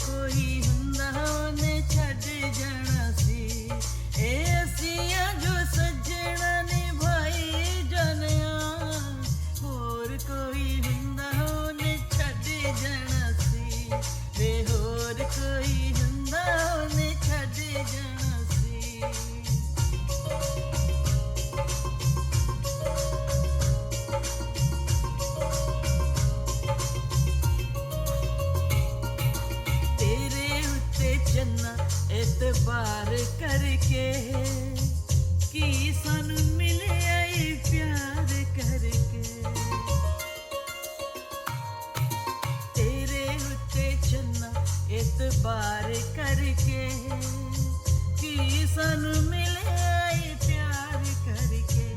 कोई हुंदा ओने छड्ड जाना सी। ए असियां जो सजना निभाई जानिया, होर कोई हुंदा ओने छड्ड जाना सी। वे होर कोई हुंदा ओने छड्ड जाना सी। चन्ना एतबार करके की सानू मिले आई प्यार करके, तेरे उत्ते चन्ना एतबार करके की सानू मिले आई प्यार करके।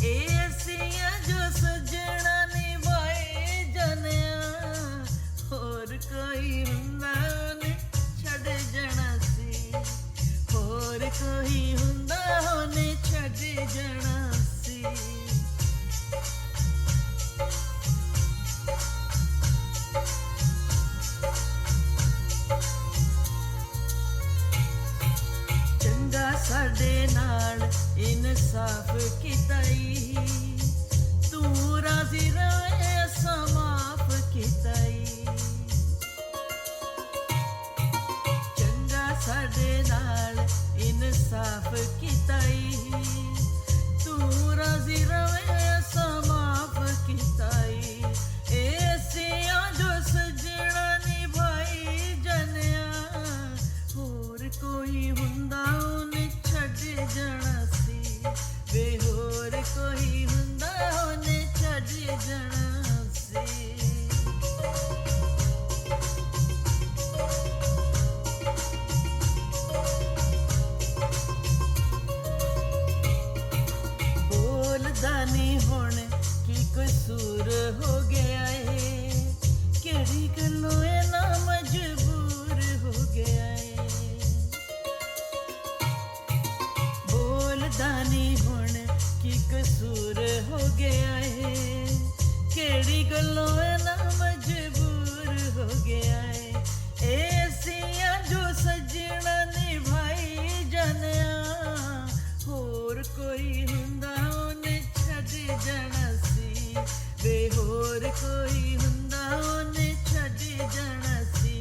ए असियां जो सजना निभाए जानिया, होर कोई हुंदा जाना सी। होर कोई हुंदा ओने छड्ड जाना सी। चंगा साडे नाल इंसाफ कीता ई, तू राजी रहे असां माफ कीता ई। साडे नाल इंसाफ कीता ई, तू राजी रवे असां माफ कीता ई। ए असियां जो सजना निभाई जानिया, होर कोई हुंदा ओने छड्ड जाना सी। वे होर कोई हुंदा ओने छड्ड जाना सी। दानी हुण की कसूर हो गया है, केड़ी गल्लों ना मजबूर हो गया है। बोल दानी हुण की कसूर हो गया है, केड़ी गल्लों ना मजबूर हो गया है। ए असियां जो सजना निभाई जानिया, होर कोई हुंदा जाना सी। वे होर कोई हुंदा ओने छड्ड जाना सी।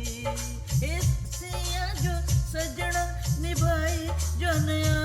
ए असियां जो सजना निभाई जानिया,